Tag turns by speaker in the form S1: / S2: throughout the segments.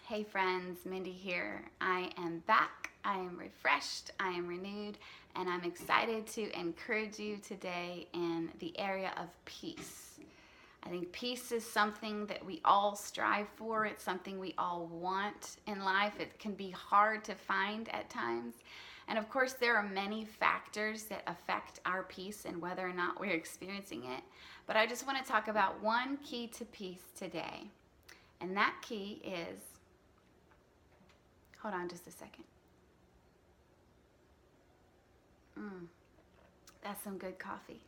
S1: Hey friends, Mindy here. I am back. I am refreshed. I am renewed, and I'm excited to encourage you today in the area of peace. I think peace is something that we all strive for. It's something we all want in life. It can be hard to find at times. And of course, there are many factors that affect our peace and whether or not we're experiencing it. But I just want to talk about one key to peace today. And that key is, hold on just a second. That's some good coffee.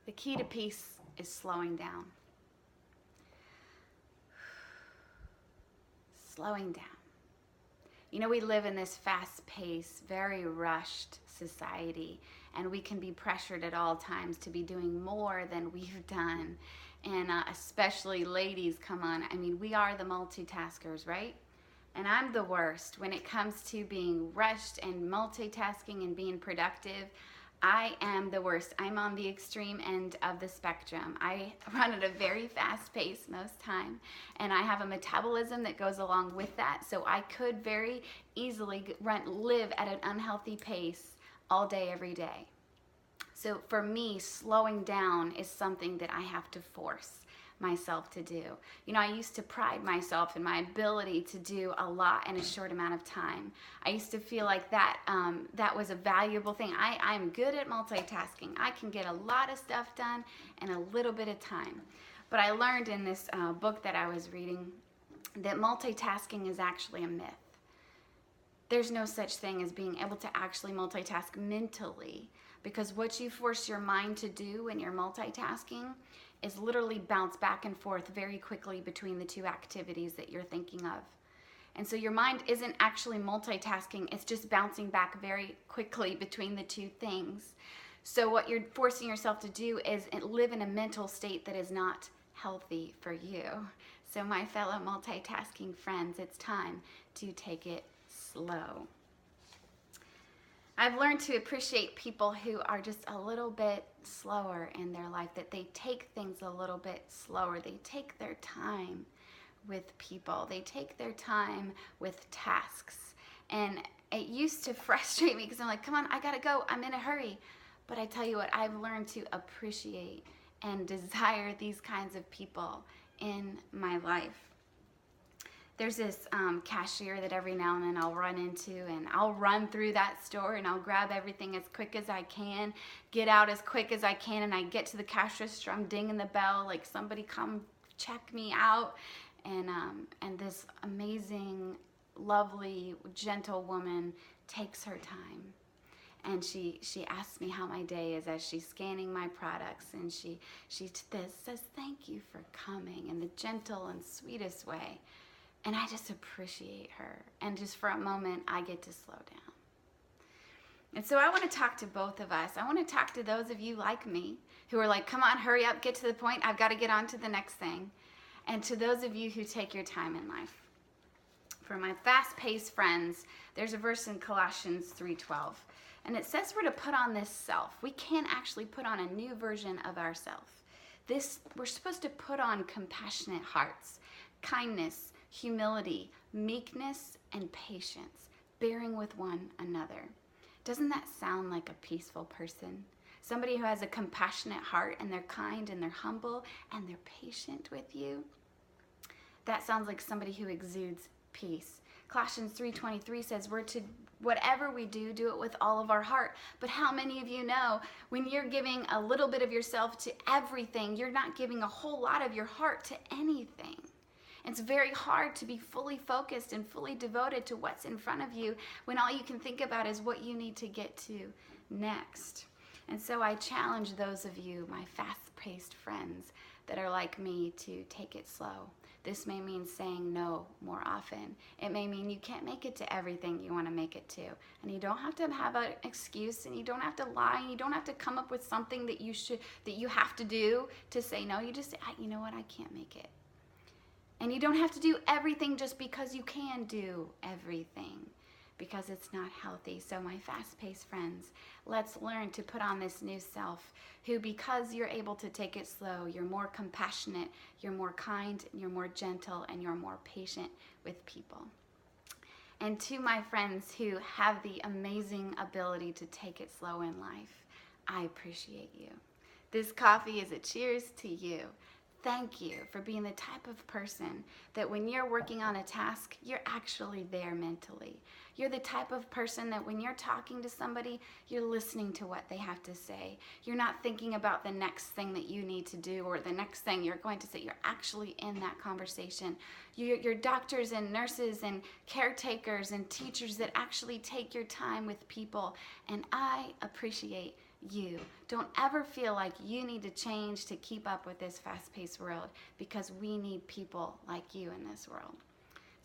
S1: The key to peace is slowing down. Slowing down. You know, we live in this fast-paced, very rushed society, and we can be pressured at all times to be doing more than we've done. And especially ladies, come on. I mean, we are the multitaskers, right? And I'm the worst when it comes to being rushed and multitasking and being productive. I am the worst. I'm on the extreme end of the spectrum. I run at a very fast pace most time, and I have a metabolism that goes along with that, so I could very easily live at an unhealthy pace all day, every day. So for me, slowing down is something that I have to force myself to do. You know, I used to pride myself in my ability to do a lot in a short amount of time. I used to feel like that was a valuable thing. I'm good at multitasking. I can get a lot of stuff done in a little bit of time. But I learned in this book that I was reading that multitasking is actually a myth. There's no such thing as being able to actually multitask mentally, because what you force your mind to do when you're multitasking is literally bounce back and forth very quickly between the two activities that you're thinking of. And so your mind isn't actually multitasking, it's just bouncing back very quickly between the two things. So what you're forcing yourself to do is live in a mental state that is not healthy for you. So my fellow multitasking friends, it's time to take it slow. I've learned to appreciate people who are just a little bit slower in their life, that they take things a little bit slower. They take their time with people. They take their time with tasks. And it used to frustrate me because I'm like, come on, I gotta go. I'm in a hurry. But I tell you what, I've learned to appreciate and desire these kinds of people in my life. There's this cashier that every now and then I'll run into, and I'll run through that store and I'll grab everything as quick as I can, get out as quick as I can, and I get to the cash register, I'm dinging the bell like somebody come check me out, and this amazing, lovely, gentle woman takes her time. And she asks me how my day is as she's scanning my products, and she says thank you for coming in the gentle and sweetest way. And I just appreciate her. And just for a moment, I get to slow down. And so I want to talk to both of us. I want to talk to those of you like me who are like, come on, hurry up, get to the point. I've got to get on to the next thing. And to those of you who take your time in life. For my fast-paced friends, there's a verse in Colossians 3:12. And it says we're to put on this self. We can't actually put on a new version of ourselves. We're supposed to put on compassionate hearts, kindness, humility, meekness, and patience, bearing with one another. Doesn't that sound like a peaceful person? Somebody who has a compassionate heart, and they're kind, and they're humble, and they're patient with you. That sounds like somebody who exudes peace. Colossians 3:23 says we're to, whatever we do, do it with all of our heart. But how many of you know when you're giving a little bit of yourself to everything, you're not giving a whole lot of your heart to anything? It's very hard to be fully focused and fully devoted to what's in front of you when all you can think about is what you need to get to next. And so I challenge those of you, my fast-paced friends that are like me, to take it slow. This may mean saying no more often. It may mean you can't make it to everything you want to make it to. And you don't have to have an excuse, and you don't have to lie, and you don't have to come up with something that you have to do to say no. You just say, you know what, I can't make it. And you don't have to do everything just because you can do everything. because it's not healthy. So my fast-paced friends, let's learn to put on this new self who, because you're able to take it slow, you're more compassionate, you're more kind, you're more gentle, and you're more patient with people. And to my friends who have the amazing ability to take it slow in life, I appreciate you. This coffee is a cheers to you. Thank you for being the type of person that when you're working on a task, you're actually there mentally. You're the type of person that when you're talking to somebody, you're listening to what they have to say. You're not thinking about the next thing that you need to do or the next thing you're going to say. You're actually in that conversation. You're doctors and nurses and caretakers and teachers that actually take your time with people. And I appreciate you. Don't ever feel like you need to change to keep up with this fast-paced world, because we need people like you in this world.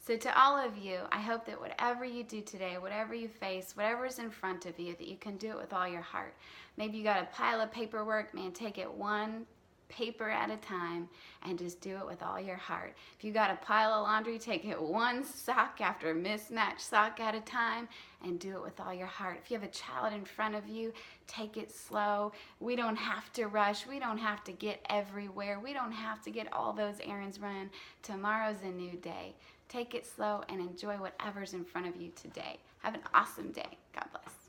S1: So to all of you, I hope that whatever you do today, whatever you face, whatever is in front of you, that you can do it with all your heart. Maybe you got a pile of paperwork, man, take it one paper at a time and just do it with all your heart. If you got a pile of laundry, take it one sock after a mismatched sock at a time and do it with all your heart. If you have a child in front of you, take it slow. We don't have to rush. We don't have to get everywhere. We don't have to get all those errands run. Tomorrow's a new day. Take it slow and enjoy whatever's in front of you today. Have an awesome day. God bless.